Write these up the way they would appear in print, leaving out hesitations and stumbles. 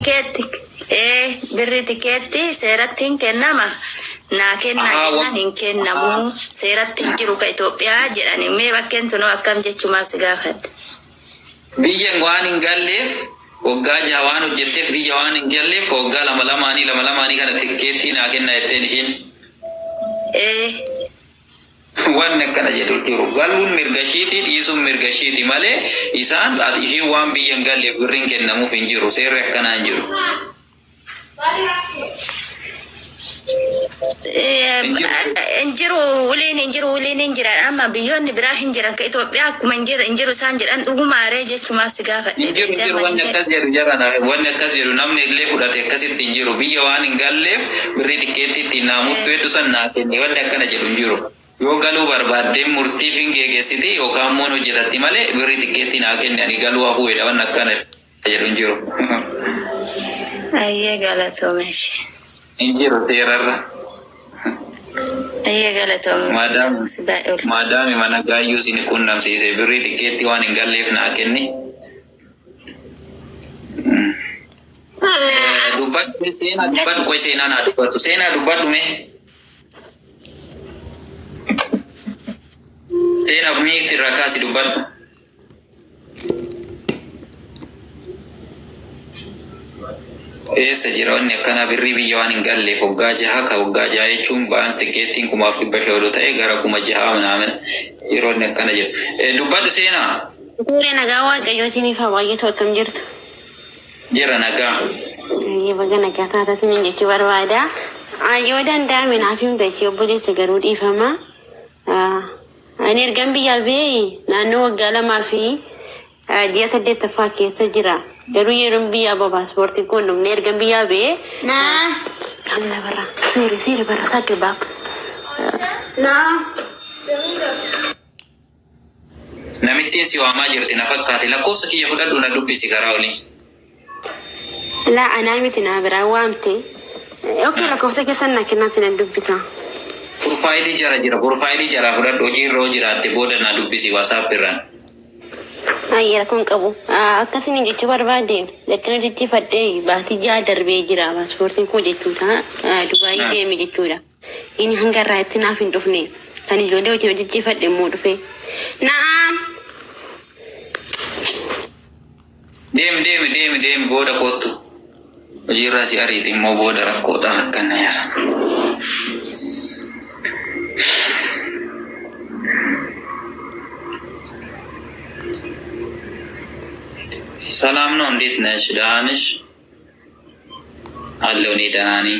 Ketti birri tikeetti seeratti hin kennama. Naa kenna jennaan hin kennamu. Seeratti hin jiru ka Itoophiyaa jedhani. Mee bakkeen tunoo akkam jechumaaf si gaafadha. Biyyan waan hin galleef waggaa jaha waan hojjetteef biyya waan hin galleef waggaa lama lamaanii kana tikeettii naa kenna jetteen ishiin. Waan akkana jedhu jiru galuun mirga ishiitii dhiisuun mirga ishiitii malee isaan ati ishiin waan biyya hin galleef birriin kennamuuf hin jiru. Seerri akkanaa hin jiru. Uliin hin jiran amma biyyoonni biraa hin jiran ka Itoophiyaa akkuma hin jiru isaan jedhan dhugumaaree jechumaaf si gaafadhe. Jiru wanni akkas jedhu jarana wanni akkas jedhu namni illee fudhate akkasitti hin jiru biyya waan hin galleef birrii tikeettii ittiin naamuttu heddu san naa kenne wanni akkana jedhu hin jiru. Yoo galuu barbaaddeen murtiif hin geeggeessiti yookaan immoo hojjetatti malee birrii tikeettii naa kenne ani galuu hafuu jedha wanni akkana jedhu hin jiru. Ayyee galatoomesh. Hin jiru seerarra. Ayyee galatoomesh. Maadaami mana gaayyuu isin quunnamsiise birrii tikeettii waan hin galleef naa kenni. Dubbadhu seenaa naa dubbatu seenaa dubbadhu mee. Seenaa miitti irraa kaasi dubbadhu. Eessa jira wanni akkana birrii biyya waan hin galleef waggaa jaha ka waggaa jaha jechuun ba'aan tikeettiin 1,500 ta'e gara 6,000 minaamin yeroo inni akkana jiru. Dubbadhu seenaa. Suuraa nagaa waaqayyoo isiniif haa baay'atu akkam jirtu. Jira nagaa. Baga nagaa taataatiin jechuu barbaada. Yoo danda'ame naaf himta ishee obboleessa garuu dhiifama. Ani ergan biyyaa ba'ee naannoo waggaa 2 fi ji'a 8 keessa jira. Garuu yeroo biyyaa paaspoortiin kun dhumne ergan biyyaa ba'ee. Kamna barra seeri barra saakir baab. Namittiin si waamaa jirti na fakkaate lakkoofsa kiyya fudhadhu na dubbisi karaa olii. Laa anaa miti na biraa waamte. Okey lakkoofsa keessan na kennaatti na dubbisa. Profaayilii jara fudhadhu hojii irra jiraatte booda na dubbisi WhatsApp irraan. Ayyera kun qabu. Akkasiin jechuu barbaade lakkana jijjiifadhee baatii 6 darbee jira paaspoortiin koo jechuudha. Dubaayii deeme jechuudha. Inni hanga irraa itti naaf hin dhufne. Kan ijoollee hojii jijjiifadhe immoo dhufe. Na'am. Deemi booda kottu. Hojii irraa si ariiti immoo booda rakkoodhaan akkana jira. ሰላም ነው እንዴት ነሽ ደህና ነሽ አለው እኔ ደህና ነኝ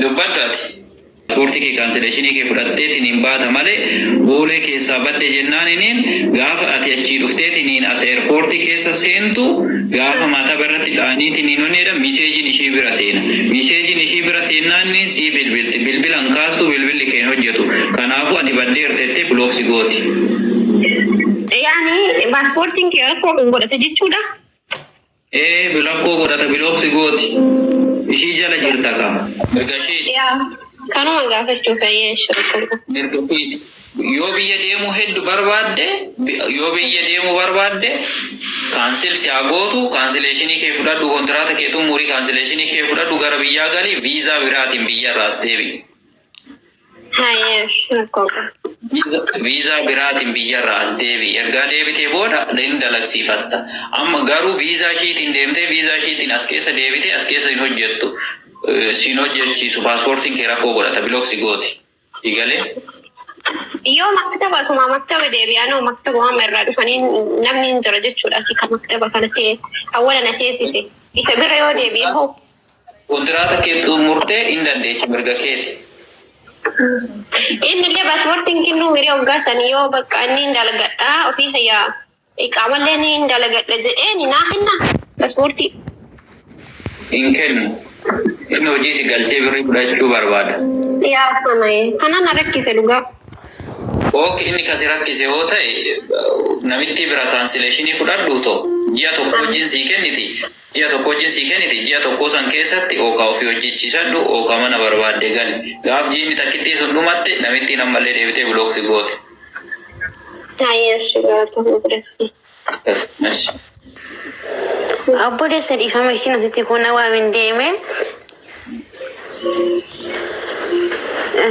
ዱባዳት ፖርቲኬ ካንሰሌሽን ke fudhatteetiin hin baata malee boolee keessaa badde jennaan inin gaafa ati achi dhufteetiin as airportii keessa seentu gaafa maata barratti dhaaniitiin honnedha miseejiin ishii bira seena miseejiin ishii bira seennaan si bilbilan kaastu bilbilli keen hojjetu kanaafu ati badde irteetti blooksi gooti. Yaani paaspoortiin kee rakkoo godhate jechuudha. Bilakkoo godhata blooksi gooti. Ishii jala jirta ka. Ergashii. Kanuma gaafachuu fayyee shirkuu. Yoo biyya deemuu barbaadde kaansel si agootu kaansileeshinii kee fudhadhu kontiraata kee xumurii kaansileeshinii kee fudhadhu gara biyyaa galii viizaa biraatiin biyya irraas deebi. Viizaa biraatiin biyya irraas deebi. Ergaa deebitee booda hin dalagsiifatta. Amma garuu viizaa ishiitiin deemtee viizaa ishiitiin as keessa deebitee as keessa hin hojjettu. Siin hojjechiisu paaspoortiin kee rakkoo godhata bilooksi gooti. Igalee. Yoo maktaba deebi'anoo maktaba waan irraa dhufanii namni hin jira jechuudha. Asii kan maktaba kana awwaala na seensise. Isa bira yoo deebi'e hoo. Kontiraata kee xumurtee hin dandeechi mirga keeti. Inni illee paaspoortiin kennuu hiree hoggaa sanii yoo bakka inni hin dalagadhaa ofii hayyaa qaamallee ni hin dalagadha jedhee naa kenna paaspoortii. Hin kennu. Inni hojii si galchee birrii fudhachuu barbaada. Yaa kana na rakkise dhugaa. Oke, inni kasi rakkise yoo ta'e namitti bira cancellation fudhadhu to ji'a tokko wajjin sii kenniti. Ji'a tokko san keessatti ookaa ofii hojjechiisadhu ookaa mana barbaadde gali. Gaaf jiini takkitti sun dhumatte namitti nammallee deebitee bilooksi goote. Ayyeessi gaatu obboleessi. Obboleessa dhiifama isheen asitti kuna waa hin deeme.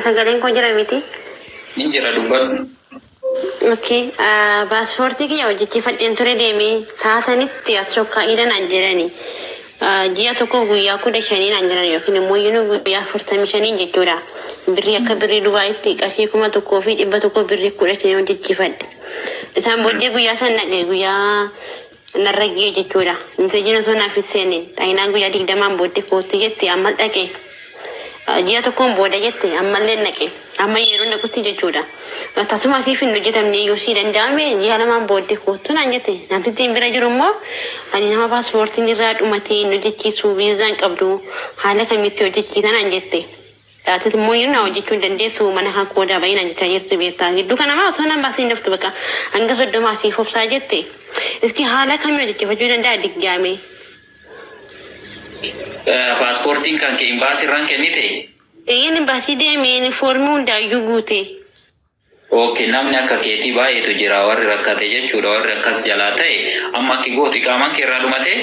Sagaleen koo jira miti. Ni jira dubbadhu. Okay, paaspoortii kiyya hojjechiifadheen ture deemee taasanitti as shokkaa'idhaan an jedhani. Ji'a tokko guyyaa 15 an jedhan yookiin immoo yinuu guyyaa 45 jechuudha. Birrii akka birrii Dubaayitti qarshii 1,100 birrii 15 hojjechiifadhe. Isaan booddee guyyaa san naqee guyyaa narra ga'e jechuudha. Miseejina osoo naaf hin seenne xaayinaan guyyaa 20 booddee kootti jette amma dhaqe. Ji'a tokkoon booda jette ammallee naqe. Amma yeroo naqutti jechuudha. Tasuma siif hin hojjetamne yoo si danda'ame ji'a lamaan booddee kootu naan jette. Namtittiin bira jiru immoo ani nama paaspoortiin irraa dhumatee hin hojjechiisu viizaan qabdu haala kamitti hojjechiisan naan jette. Taatis immoo yeroo na hojjechuu hin dandeessu mana haa koodaa bahee naan jechaa jirtu beektaa. Gidduu kanamaa osoo nan baasee hin daftu bakka hanga 30 siif obsaa jette. Iski haala kamii hojjechiifachuu danda'a diggaame. Paaspoortiin kan kee imbaasirraan kennite? Eeyyeen imbaasii deemee foormii hundaayyuu guute. Oke, namni akka keetii baay'eetu jira warri rakkate jechuudha warri akkas jalaa ta'e amma akki gootu iqaamaan kee irraa dhumate?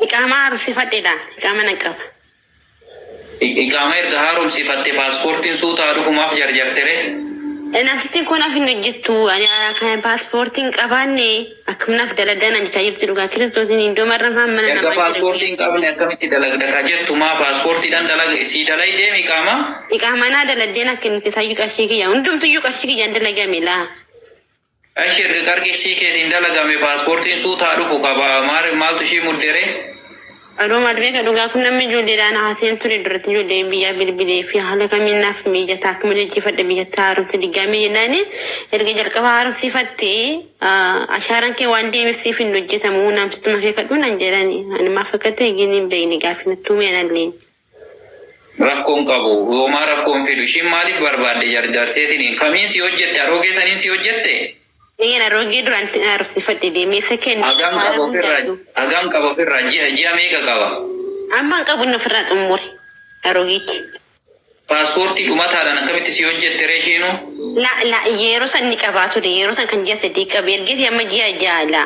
Iqaamaa haaromsifadheedha. Iqaama nan qaba. Iqaama erga haaromsifatte paaspoortiin suutaa dhufumaaf jarjartere? Namtittiin kun af hin hojjettu. Kan paaspoortiin qabaanne akkanaaf dalagaa nan jechaa jirti dhugaa kiristootiin iddoo marra mana namaa erga paaspoortiin qabne akkamitti dalagda ka jettu maa paaspoortiidhaan dalaga sii dalay deemi iqaama? Iqaamaa naa daladdeen akka inni isaayyuu qarshii kiyya hundumtuyyuu qarshii kiyyaan dalagame laa. Ashirri qarqishii keetiin dalagame paaspoortiin suutaa dhufu qaba maaltu ishii muddere? Adoo maal beeka dhugaa kun namni ijoolleedhaan haaseen ture duratti ijoolleen biyyaa bilbilee fi haala kamiinaaf mijataa akka hojjechiifadhe biyyattaa haaromsa diggaamee jennaani erga jalqaba haaromsiifattee ashaaraan kee waan deemsiif hin hojjetamu namsittuma kee kadhuun an jedhani ani maaf akka ta'e giniin beeyni gaafinattuu meenalleen. Rakkoon qabu hoomaa rakkoon fidu ishiin maaliif barbaadde jarjarteetiin kamiin si hojjette aroogee saniin si hojjette? Iya na rogi durant haaromsifadhe deemee second. Agam qaba ofirraa ji'a meeqa qaba? Amma qabu inni ofirraa xumure rogichi. Paaspoortii dhumataadhaan akkamitti si hojjette reeshiinu? La yeroo san ni qabaa ture yeroo san kan ji'a 3 qabe ergeeti amma ji'a 6 la.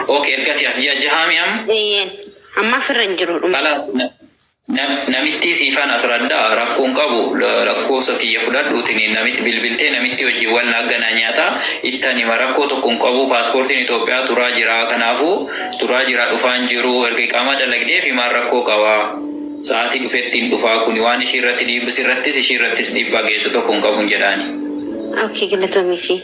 Okay, ergasi as ji'a 6 mi'am? Amma ofirra hin jiru dhuma. Kalaas namitti siifan asraddaa rakkoon qabu rakkoosa kiyya fudhadhuutiin namitti bilbiltee namitti hojii wal nagganaa nyaata ittani rakkoo tokkoon qabu paaspoortiin Itoophiyaa turaa jira kanaafuu turaa jira dhufaan jiru erga iqaama dalagdee fi maal rakkoo qaba sa'aatii dhufettiin dhufaa kun waan ishii irratti dhiibbis irrattis ishii irrattis dhiibbaa geessu tokkoon qabuun jedhaani. Okay, galatoomisi.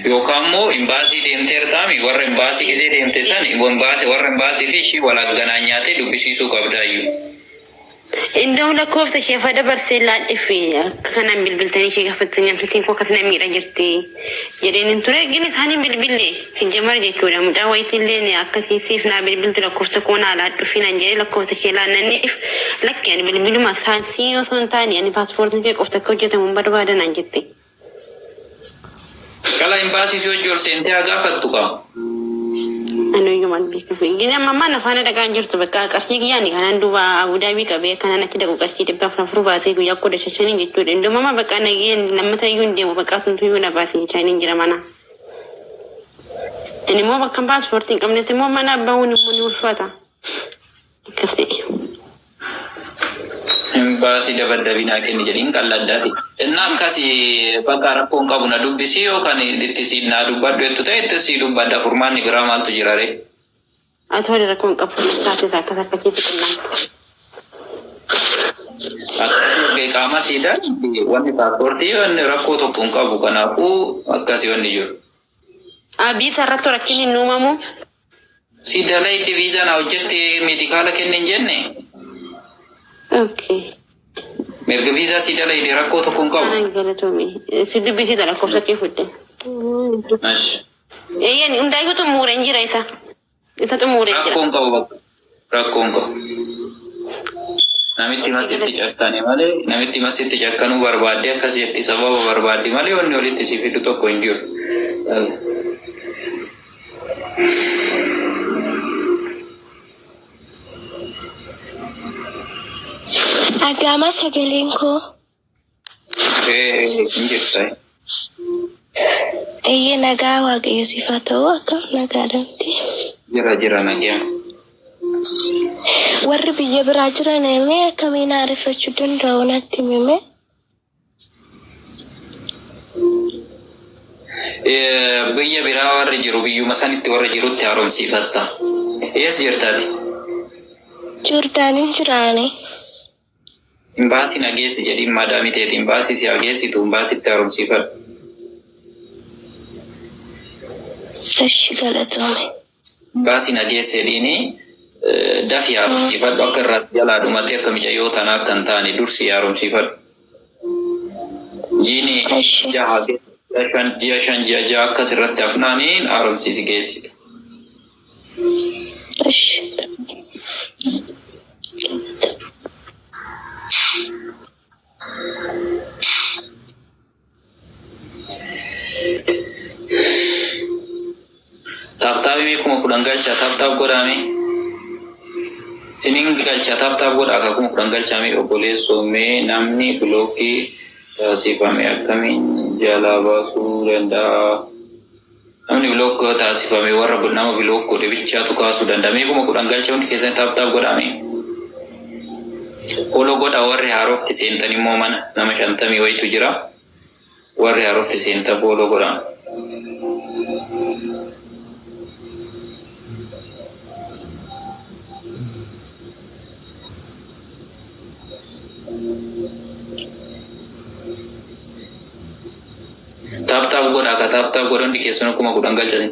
Yookaan immoo imbaasii deemteertaami warra imbaasii gisee deemte san warra imbaasii fi ishii wal agganaa nyaatee dubbisiisuu qabdaayyuu. Iddoo lakkoofsa ishee fada barsee laadhifi akka kanaan bilbiltanii ishee gaafatanii amsitiin koo akkasina miidha jirti jedheen hin ture gini isaanii bilbilee hin jamar jechuudha mucaa wayitillee akkasiisiif naa bilbiltu lakkoofsa koo naa laadhufi nan jedhee lakkoofsa ishee laannanneef lakki ani bilbiluma saansii osoo hin taane ani paaspoortiin kee qofta akka hojjetamu barbaadan an jette. Kala imbaasii si hojii ol seentee haa gaafattu qaba. Anuyyuu maal beekuuf gini amma nafaana dhaqaan jirtu bakka qarshii kiyyaani kanaan duuba Abudaabii qabee kanaan achi dhaqu qarshii 400 baasee guyyaa 15 jechuudha. Iddoo mama bakka nageen lammata iyyuu hin deemu bakka tuntuyyuu na baasee jechaa hin jira mana. Inni immoo bakka paaspoortii hin qabnetti immoo mana abbaan immoo ni ulfaata. Akkas ta'e. Imbaasii dabaddabinaa kenni jedhiin qalladdaati. Inni akkasii bakka rakkoon qabu na dubbisii yookaan itti si naa dubbadhu jettu ta'e itti si dubbadda furmaanni biraa maaltu jira ree? Ati wali rakkoon qabu taasisa akkas akkasiitti qinnaanta. Akka qaama siidaan wanni paaspoortii wanni rakkoo tokko hin qabu kanaafuu akkasii wanni jiru. Biisa irratti rakkinni hin uumamu? Siidala itti viizaa na hojjette meedikaala kennin jenne? Okay. Merga visa si dala ide rakko to kun qabu. Ana galatomi. Si dubbisi dala kofsa kee fudde. Mash. Yani undai ko to mure njira isa. Isa to mure njira. Rakko qabu. Namitti masitti cakkane malee namitti masitti cakkanuu barbaadde akkas jetti sababa barbaaddi malee wanni walitti si fidu tokko hin jiru. Agama sagaleen koo. Hin jirtu. Eeyyee nagaa waaqayyo siif haa ta'u akkam nagaadhamti. Jira nagaa. Warri biyya biraa jiran immoo akkamiin aareffachuu danda'u natti himi? Biyya biraa warri jiru biyyuma sanitti warra jirutti haaromsiifatta. Ees jirtaati? Jordaaniin jiraani. Imbaasii nageessi jedhiin maadaamii ta'eeti imbaasii si hageessitu imbaasitti haaromsiifadhu. Tashi galatoome. Imbaasii nageessi jedhiini dafii haaromsiifadhu akka irraa jalaa dhumatee akka micayyoo tanaa akka hin taane dursi haaromsiifadhu. Jiini ji'a shan ji'a ja'a akkas irratti hafnaaniin haaromsiisi geessitu. Tashi. Taaptaabii meekuma kudhan galcha taaptaaf godhame sinin galcha taaptaaf godha akka kuma kudhan galchaame obboleessoomee namni bilookii taasifame akkamiin jalaa baasuu danda'a. Namni bilookii taasifame warra nama bilookii godhe bichaatu kaasuu danda'a. Meekuma kudhan galcha hundi keessatti taaptaaf godhame. Olo godha warri haarofti seentan immoo mana nama 50 wayitu jira. Warri haarofti seentan olo godha. Taaptaaf godha akka taaptaaf godha hundi keessatti kuma kudhan galchani.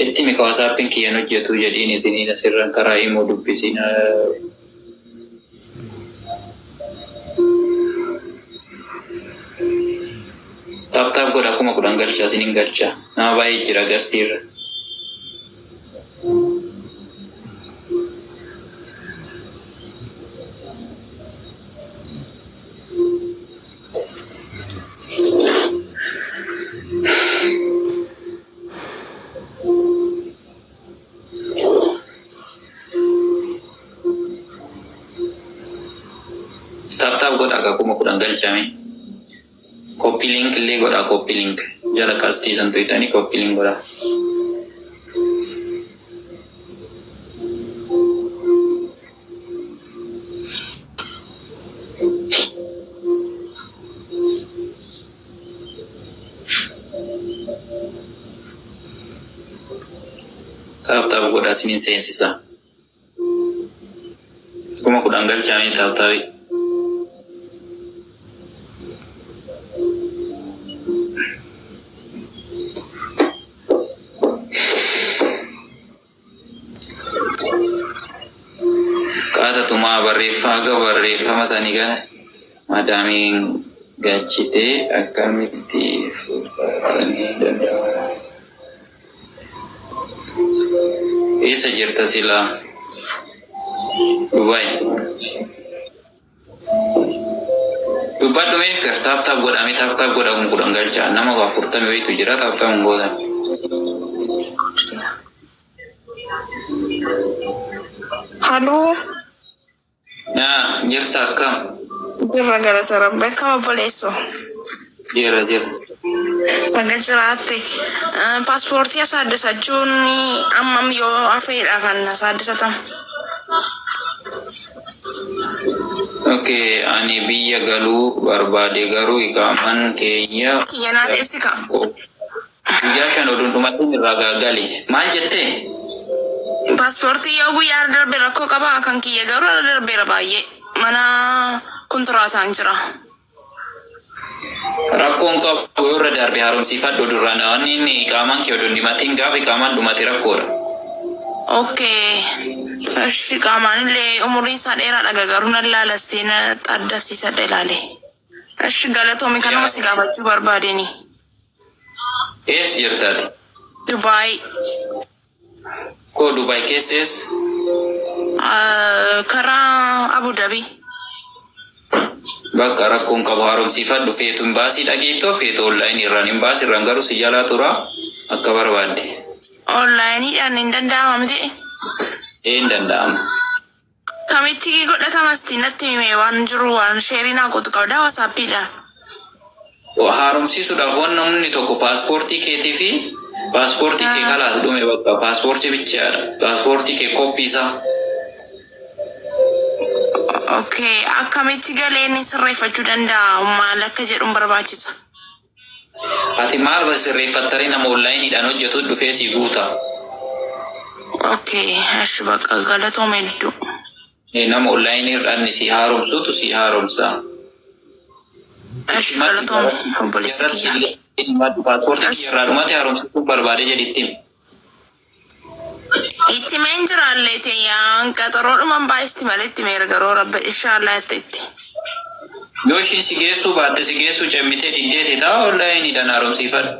Itti mika WhatsAppin kiyyan hojjetu jedhiin ittiin asirran karaa immoo dubbisiin. Taaptaaf godha kuma kudhan galchaa isiniin galcha. Nama baay'ee jira garsiirra. Taaptaaf godha akka kuma kudhan galchame. Copy link illee godha copy link. Jala kastii santu itanii copy link godha. Taaptaaf godha isiniin seensisa. Kuma kudhan galchame taaptaafi. Tuma barreeffama sanii kana maadaamiin gachite akkamitti fudhatanii danda'u. Eessa jirta silaa? Dubai. Dubbadhu mee taaptaaf godhame taaptaaf godha kun kudhan galchaa nama 40 wayitu jira taaptaaf hin gootan. Halloo. Nah, jirta akkam? Jirra galata rabbi akkam obboleessoo. Jira. Bakka jiraatti paaspoortii as addisachuun ammam yoo hafeedha kan as addisatamu. Okay, ani biyya galuu barbaade garuu iqaaman keenya. Kiyyanaa ta'eefsi qabu. Guyyaa shan oduun irraa gaagali. Maal jettee? Paaspoortii yoo guyyaa darbe rakkoo qaba kan kiyya garuu darbeera baay'ee mana kontiraataan jira. Rakkoon qabu irra darbe haaromsiifadhu duraan inni iqaaman kee oduun dimatiin gaafa iqaaman dhumate rakkoodha. Okay. Ashi qaamaan illee umuriin isaa dheeraadha garuu nan laalastii na addasiisadha ilaale. Ashi galatoomi kanuma si gaafachuu barbaadeni. Ees jirtaati? Dubai. Ko Dubai keses. Kara Abu Dhabi. Bakka rakkoon qabu haaromsiifadhu feetu imbaasii dhageettoo feetu online irraan imbaasii irraan garuu si jalaa tura akka barbaadde. Online dhaan hin danda'ama miti. Hin danda'ama. Kamitti godhatamas natti himee waan jiru waan sheerinaa gootu qabda WhatsAppidhaan. Haaromsiisuudhaaf waan namni tokko paaspoortii keetii fi paaspoortii kee kalaas dhume bakka paaspoortii bichaadha. Paaspoortii kee koppii isaa. Okay, akkamitti galee sirreeffachuu danda'a maal akka jedhuun barbaachisa. Ati maal sirreeffattanii nama onlineidhaan hojjetu dhufee si guuta. Okay, ashi bakka galatooma hedduu. Nama onlineidhaan si haaromsuutu si haaromsa. Ashi galatooma obboleessi kiyya. Paaspoortii kiyya dhumate haaromsuutu barbaade jedhitti. Itti meen jiraallee ta'ee qaxaroodhumaan baay'isti malee itti meera garuu rabbi inshaallah itti. Yoo ishiin si geessuu baatte si geessuu cemmitee diddeeti ta'a onlineidhaan haaromsiifadhu.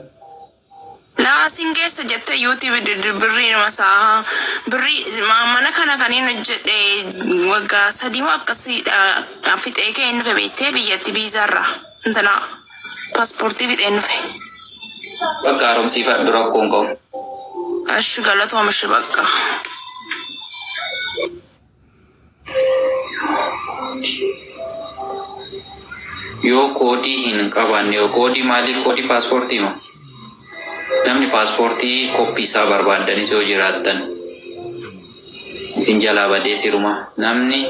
Laasin geessa jettee YouTube birrii masaa birrii mana kana kaniin hojjedhe waggaa 3 akkasiidha fixee kee inni beektee biyyatti biizaarraa intana paaspoortii fixee nufe. Bakka haaromsiifadhu rakkoon qabu. Ashi galatooma shi bakka. Yoo koodii hin qabaanne yoo koodii maaliif koodii paaspoortii ma? Namni paaspoortii koppii isaa barbaadanis yoo jiraattan isin jalaa badee siruma namni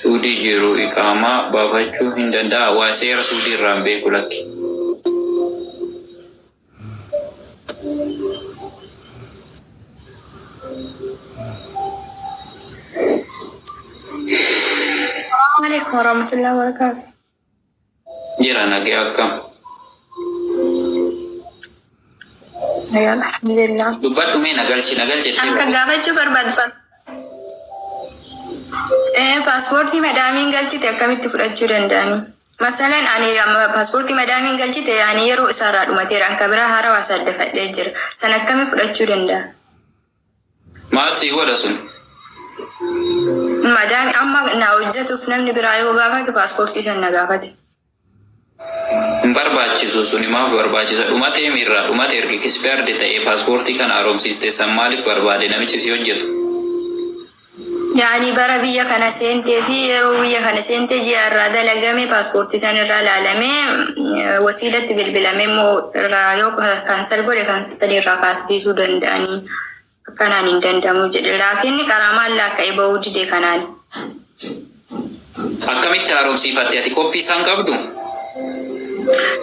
Suudii jiru iqaamaa baafachuu hin danda'a waa seera Suudii irraan beeku lakki. Assalamualaikum warahmatullahi wabarakatuh. Jira nagee akkam. Ya alhamdulillah. Dubbadhu mee nagalchi Akka gaafachuu barbaaddu paaspoortii madaamiin galchite akkamitti fudhachuu danda'ani? Masalan ani paaspoortii madaamiin galchite ani yeroo isaarraa dhumateera anka biraa haarawaa saddafadhee jira. San akkamitti fudhachuu danda'a? Maal si godha sun? Madami amma na hojjetuuf namni biraa yoo gaafatu paaspoortii san na gaafate. Hin barbaachisu suni maaf barbaachisa dhumatee miirraa dhumate erga kispeerde ta'ee paaspoortii kana haaromsiiste san maaliif barbaade namichi si hojjetu? Yaani bara biyya kana seentee fi yeroo biyya kana seentee ji'a irraa dalagame paaspoortii san irraa laalame wasiilatti bilbilame immoo irraa yoo kaansal godhe kaansal irraa kaasisuu danda'anii akkanaan hin danda'amu jedhe laakiin karaa maallaqaa bahuu dide kanaan. Akkamitti haaromsiifatte ati koppii isaan qabdu?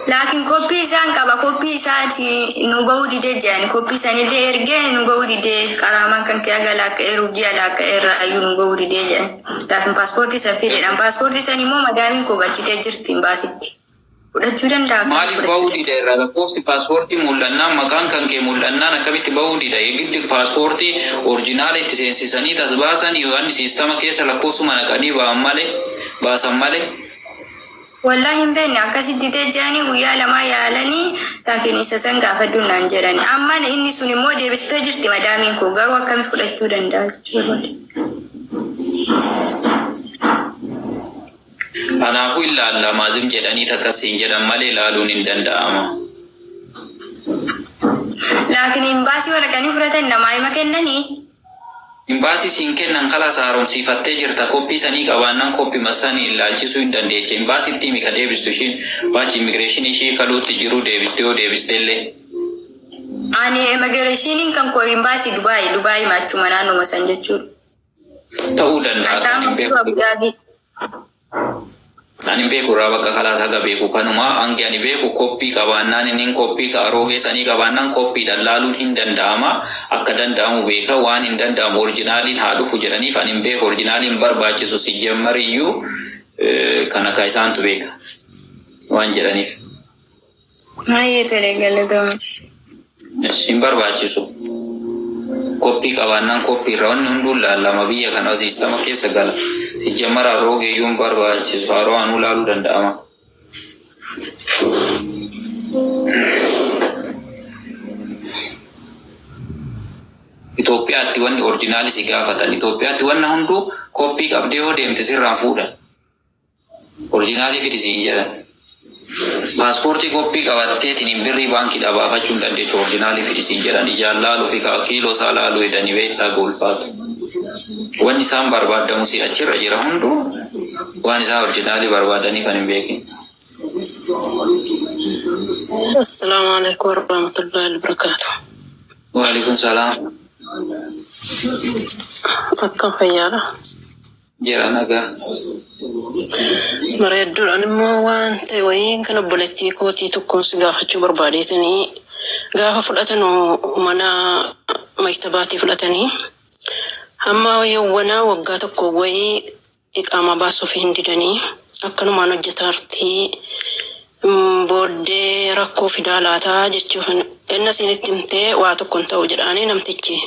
Laakiin koppii isaan qaba koppii isaati nu bahuu dide jedhani koppii isaanillee ergee nu bahuu dide qaraamaan kan kee agalaa akka eeruu ji'a laakka irraa ayyuu nu bahuu dide jedhani. Laakiin paaspoortii san fideedhaan paaspoortii san immoo madaamiin koo galchitee jirti baasitti. Fudhachuu danda'a. Maaliif bahuu dida irraa lakkoofsi paaspoortii mul'annaan maqaan kan kee mul'annaan akkamitti bahuu dida eegiddi paaspoortii orjinaala itti seensisanii tas baasan yoo siistama keessa lakkoofsuma naqanii baasan malee. Wallahi hin beekne akkasitti jedhanii guyyaa lama yaalanii laakiin isa san gaafadhuun naan jedhani. Amma inni sun immoo deebistee jirti madaamiin koo garuu akkamitti fudhachuu danda'a jechuudha. Kanaafuu ilaalla maazim jedhanii takkasiin jedhan malee ilaaluun hin danda'ama. Laakiin imbaasii waraqanii fudhatan namaa hima kennanii? Imbaasii siin kennan kalaas haaromsiifattee jirta koppii sanii qabaannaan koppii masanii ilaalchisuu hin dandeeche. Imbaasiitti mika deebistu ishiin waachi immigireeshinii ishii kaluutti jiru deebistee yoo deebisteellee. Ani immigireeshiniin kan koo imbaasii Dubaay maachuma naannuma san jechuudha. Ta'uu danda'a kan hin beeku. Ani beeku irraa bakka kalaas haga beeku kanuma hangi ani beeku koppii qabaannaan inni koppii kaaroo keessanii qabaannaan koppiidhaan laaluun hin danda'ama akka danda'amu beeka waan hin danda'amu orjinaaliin haa dhufu jedhaniif ani beeku orjinaaliin barbaachisu si jammariyyuu kan akka isaantu beeka waan jedhaniif. Hayyee tolee galatoomti. Hin barbaachisu. Koppii qabaannaan koppii irraa wanni hunduun laallama biyya kana siistama keessa gala. Si jammara roogeeyyuun barbaachisu haroo anuu laaluu danda'ama. Itoophiyaatti wanni orjinaali si gaafatan. Itoophiyaatti wanna hundu koppii qabdee yoo deemte sirraan fuudhan. Orjinaali fidisiin jedhan. Paaspoortii koppii qabatteetiin birrii baankii dhabaafachuu hin dandeechu orjinaali fidisiin jedhan. Ijaan laaluu fi kiiloo isaa laaluu jedhanii beektaa golfaatu. Wanni isaan barbaadamu si achirra jira hundu waan isaan orjinaali barbaadanii kan hin beekin. Assalamualaikum warahmatullahi wabarakatuh. Waalaikumsalam. Akkam fayyaadha. Jira nagaa. Bareedduudhaan immoo waan ta'e wayiin kan obboleettii kootii tokkoon si gaafachuu barbaadeetanii gaafa fudhatanuu mana maktabaatii fudhatanii hamma yawwanaa waggaa tokko wayii iqaama baasuuf hin didanii akkanumaan hojjetaartii booddee rakkoo fidaa laataa jechuuf inni isinitti himtee waa tokko hin ta'u jedhaanii namtichi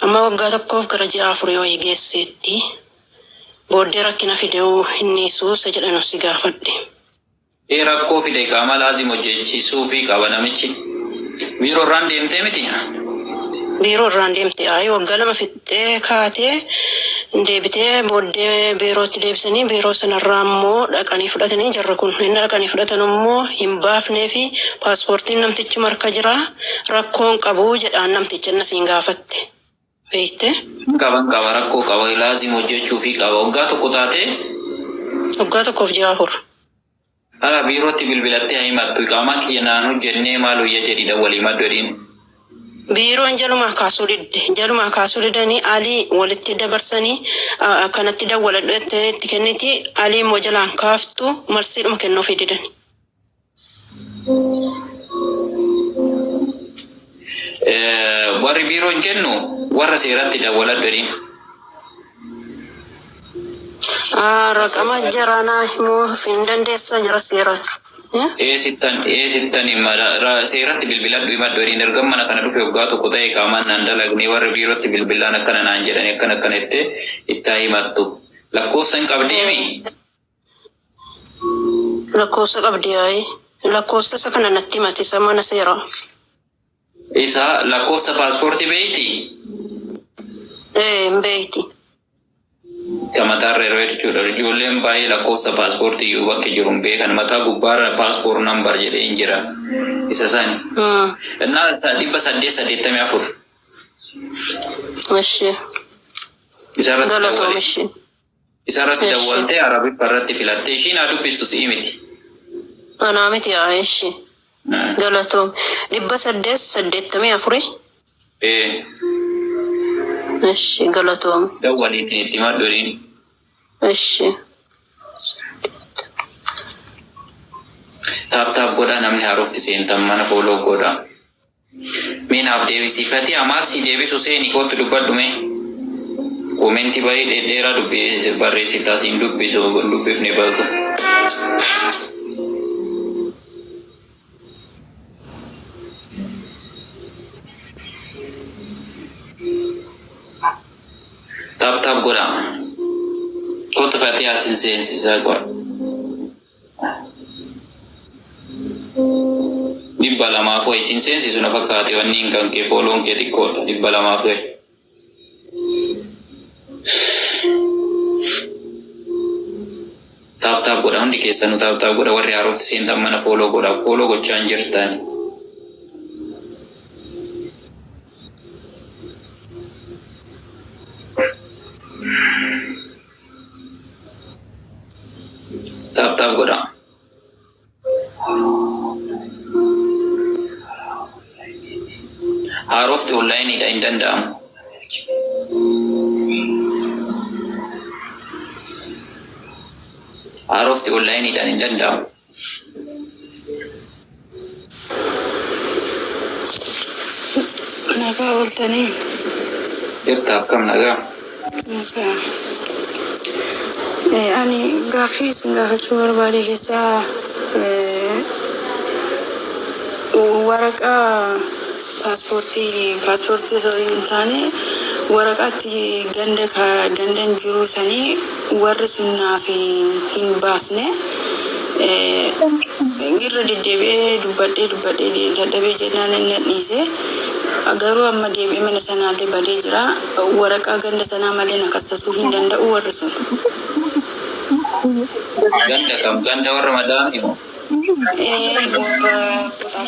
amma waggaa tokkoof gara ji'a afurii wayii geesseetti booddee rakkina fiduu inni suusa jedhanu si gaafadhe. Rakkoo fide qaama laazim hojjechiisuu fi qaba namichi. Biiroo irraan deemtee miti? Biiroo irraan deemtee waggaa lama fixxee kaatee deebitee booddee biirootti deebisanii biiroo sanarraa immoo dhaqanii fudhatanii jarra kun inni dhaqanii fudhatan immoo hin baafnee fi paaspoortiin namtichi marka jira rakkoon qabu jedhaan namticha nasiin gaafatte. Beekte? Qaba rakkoo qaba laazim hojjechuu fi qaba waggaa tokko taate? Waggaa tokkoof ji'a afur. Ala biirootti bilbilattee himattu qaama kiyya naan hojjennee maal hojja jedhidha walii maddu jedhiin. Biiroon jalumaa kaasuu didanii alii walitti dabarsanii akkanatti dawwaladhee itti kenniti alii immoo jalaan kaaftu marsiidhuma kennuufii didani. Warri biiroon kennu warra seeratti dawwaladhu jedhiin. Raqama jaranaa himuu hin dandeessa jira seeratu. Eessittan seeratti bilbiladhu himadhu jedhiin erga mana kana dhufe waggaa tokko ta'e qaamaan naan dalagne warri biirootti bilbilaan akkana naan jedhanii akkana itti itti himattu. Lakkoofsa hin qabdeemi? Lakkoofsa qabdee lakkoofsa isa kana natti himate isa mana seeraa. Isa lakkoofsa paaspoortii beeyti? Hin beeyti. Kamatarra yeroo jechuudha ijoolleen baay'ee lakkoofsa paaspoortii iyyuu bakka jiru hin beekan mataa gubbaarra paaspoort nambar jedhee hin jira isa sani. Innaa 884. Ishee. Isarratti dawwaltee Arabiffa irratti filattee ishiin haa dubbistu si'i miti. Anaa miti ishee. Galatoom 884. Ishee galatoom. Dawwaliitiin itti maddu jedhiin. Ishee. Taap godhaa namni haarofti seentan mana fooloo godhaa. Miinaaf deebisiifati amaarsii deebisu seeni kootti dubbadhume. Koomenti baay'ee dheeraa barreessitaa siin dubbifne bagu. Taap godhaa. Kootu fatee asin seensisaa godha. 200 foi isin seensisu na fakkaate wanni hin kan kee fooloon kee xiqqoodha 200 foi. Taap godha hundi keessanuu taap godha warri haarofti seentan mana fooloo godha fooloo gochaan jirtan. Taap godha. Haarofti onlaayiniidha hin danda'amu. Haarofti onlaayiniidhaan hin danda'amu. Nagaa ooltanii. Jirta akkam nagaa? Nagaa. Ani gaaffii isin gaafachuu barbaade keessaa waraqaa paaspoortii osoo hin taane waraqaatti gandan jiru sanii warri sun naaf hin baasne irra deddeebi'ee dubbadhee dadhabee jennaan inni dhiise Garuu amma deebi'ee mana sanaallee badee jira. Waraqaa ganda sanaa malee naqassasuu hin danda'u warri sun. Ganda warra madaa'an himoo.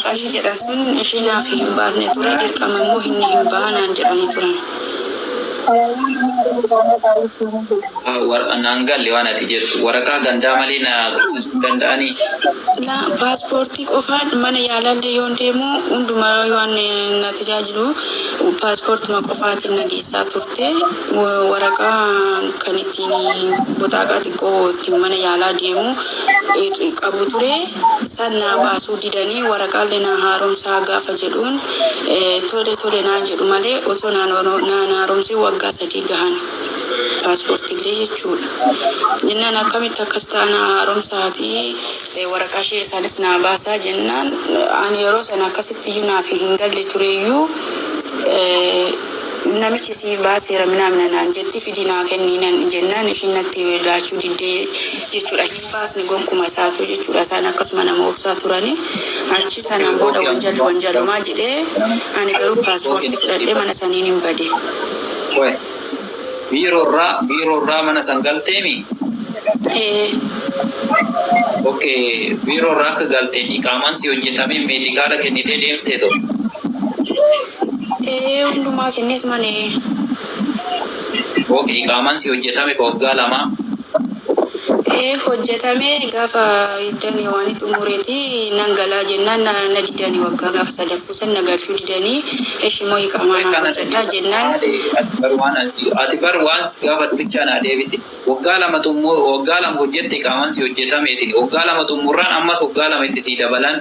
Qaashii jedhan sun ishee naaf hin baasne ture dirqama immoo inni hin baanaan jedhanii turan. Naan galle waan ati jettu waraqaa gandaa malee na qassisuu danda'anii. Paaspoortii qofaan mana yaalallee yoon deemu hundumaa waan na tajaajilu paaspoortuma qofaatiin na geessaa turte waraqaa kan ittiin botaaqa xiqqoo ittiin mana yaalaa deemu qabu ture sannaa baasuu didanii waraqaalee na haaromsaa gaafa jedhuun tole naan jedhu malee osoo naan haaromsii waggaa 3 gahan paaspoortiillee jechuudha. Jennaan akkamitti akkas taana haaromsaatii waraqaa ishee isaanis naa baasaa jennaan ani yeroo sana akkasitti iyyuu naaf hin galle tureeyyuu namichi si baaseera minamna naan jetti fidi naa kenniinan jennaan ishiin natti laachuu diddee jechuudha. Hin baasne gonkuma isaatu jechuudha. Isaan akkasuma nama obsaa turani achi sanaan booda wanjalumaa jedhee ani garuu paaspoortii fudhadhee mana saniin hin bade. Biirorraa mana san galteemi? Okay, biirorraa akka galteen iqaamaan si hojjetame meedikaala kennitee deemtee ta'u? Hundumaa kennees malee. Okay, iqaamaan si hojjetame ka waggaa 2? Hojjetame gaafa iddanii waan xumureeti nan galaa jennaan na didanii waggaa gaafa 3 san na galchuu didanii ishimoo iqaamaan hojjedhaa jennaan. Ati bar waan gaafa bichaa na deebisi. Waggaa 2 hojjette iqaamaan si hojjetameetiin. Waggaa 2 xumurraan ammas waggaa 2 itti si dabalan.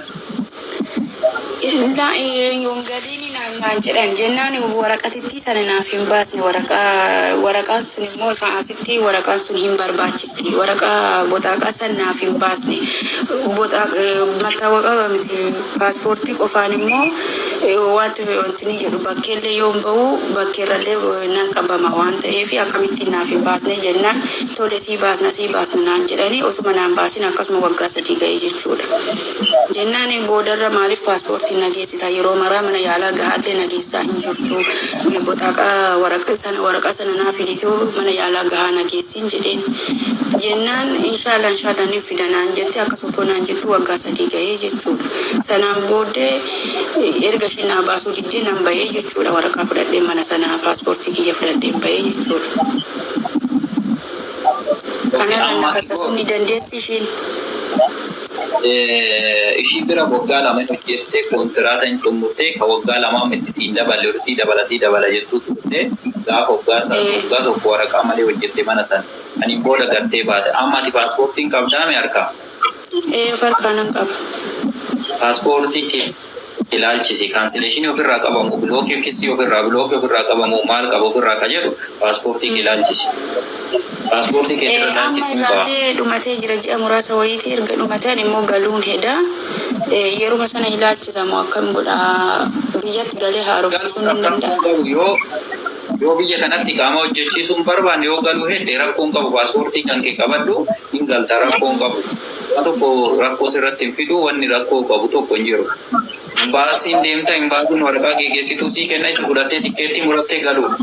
Yongaliini naan jedhan jennaan waraqatitti sana naaf hin baasne waraqaan sun immoo asitti waraqaan sun hin barbaachisti waraqaa boxaaqaa san naaf hin baasne mattaawaqaa miti paaspoortii qofaan immoo wanti ni jedhu bakkeellee yoon bahu bakkeerrallee nan qabama waan ta'eef akkamittiin naaf hin baasne jennaan tole sii baasna naan jedhanii osuma naan baasin akkasuma waggaa 3 ga'ee jechuudha. Jennaan boodarra maaliif paaspoortii nageessita yeroo maraa mana yaalaa gahaallee nageessaa hin jirtu boxaaqaa waraqaa sana naaf fidituu mana yaalaa gahaa nageessiin jedheen jennaan inshaallah ni fidanaan jette akkasuma naan jettu waggaa 3 ga'ee jechuudha. Sanaan booddee erga shinaa baasuu diddee nan bahee jechuudha waraqaa fudhadhee mana sana paaspoortii kiyya fudhadhee bahee jechuudha. Kanarraa naqassasuu ni dandeessi ishiin. Ishii bira waggaa 2 hojjette kontiraata hin xumurte ka waggaa 2 itti siin dabala jettuu turte gaafa waggaa tokko waraqaa malee hojjette mana sana ani booda gattee baate amma ati paaspoortiin qabdaame harkaa? Farqaanan qaba. Paaspoortii ilaalchisi kaansileeshinii ofirraa qabamu bilookii ofirraa qabamu maal qaba ofirraa ka jedhu paaspoortii ilaalchisi. Paaspoortii keessa amma irraatee dhumatee jira ji'a muraasa wayiitii erga dhumateen immoo galuun heda yeruma sana ilaalchisamu akkam godha biyyatti galee haaromsisuun hin danda'a. Yoo biyya kanatti qaama hojjechiisuun barbaanne yoo galuu hedde rakkoon qabu paaspoortii kan kee qabadhu hin galta rakkoon qabu. Waan tokko rakkoo sirratti hin fidu wanni rakkoo qabu tokko hin jiru. Baasiin deemta hin baasuun waraqaa geessituu sii kenna isa fudhattee tikkeettii murattee galuudha.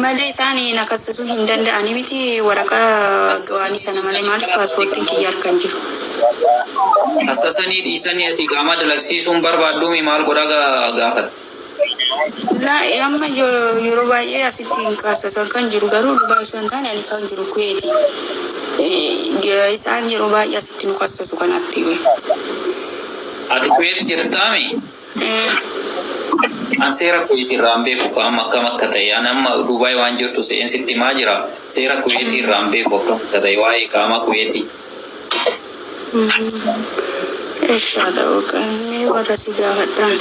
Malee isaanii naqassisuu hin danda'ani miti waraqaa gawaanii sana malee maaliif paaspoortiin kiyya harkaan jiru. Assasanii dhiisanii ati qaama dalagsiisuun barbaadduumi maal godhaa gaafata. Amma yeroo baay'ee asitti hin kaasatan kan jiru garuu Dubaay osoo hin taane ani kan jiru Kuweeti. Isaan yeroo baay'ee asitti nu kaassasu kanatti. Ati Kuweet jirtaami? An seera Kuweetirraan beeku amma akkam akka ta'e amma Dubaay waan jirtu seensitti maa jira seera Kuweetirraan beeku akkam akka ta'e waa'ee qaama Kuweetii. Eeshaadha yookaan warra si gaafadhaan.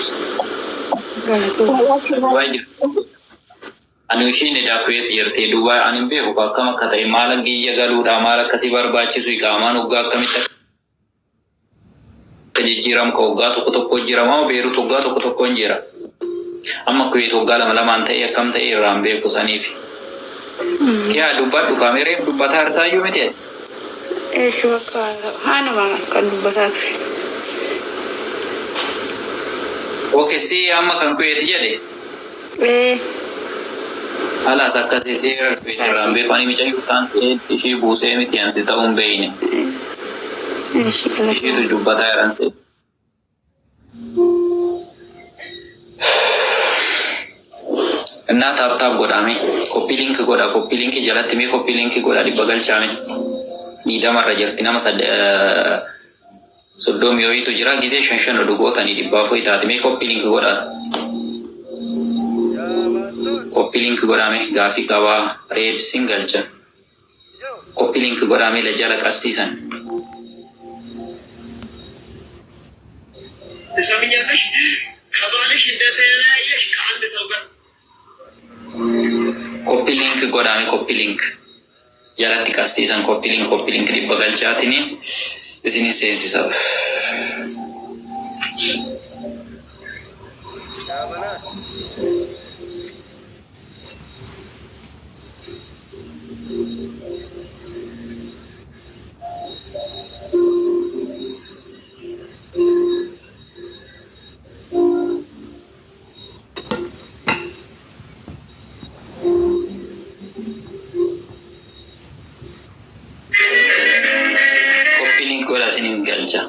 Ani ishiin edaa Kuweet jirtee Dubaay ani hin beeku akkam akka ta'e maal giyya galuudha maal akkasii barbaachisu qaamaan waggaa akkamitti jijjiiram ka waggaa tokko jiramaa Beerut waggaa tokko jira. Amma Kuweet waggaa 2 ta'e akkam ta'e irraan beeku saniif. Kiyaa dubbadhu kaamereen dubbataa hartaayyuu miti? Haanuma kan dubbataa ture. Oke si amma kan kueti jadi. Ala sakkasi si rambe pani mi cai utan si buse mi tian si ta umbe ini. Itu jubata yaran si. Na tap godame copy link jalatti me copy link goda di bagal chame ni da marra jarti nama sada sodom yo itu jira gize shanshan do gota ni di bafo itati me copy link goda me gafi kawa red single cha copy link goda me la jala kastisan تسمينيش كمالش እንደተና ይሽ ከአንድ ሰው ጋር copy link jalatti kastisan copy link di bagal chatini isini sensi sab goda sini galcha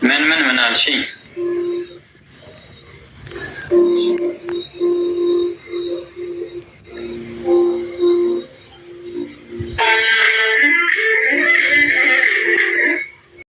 من alshi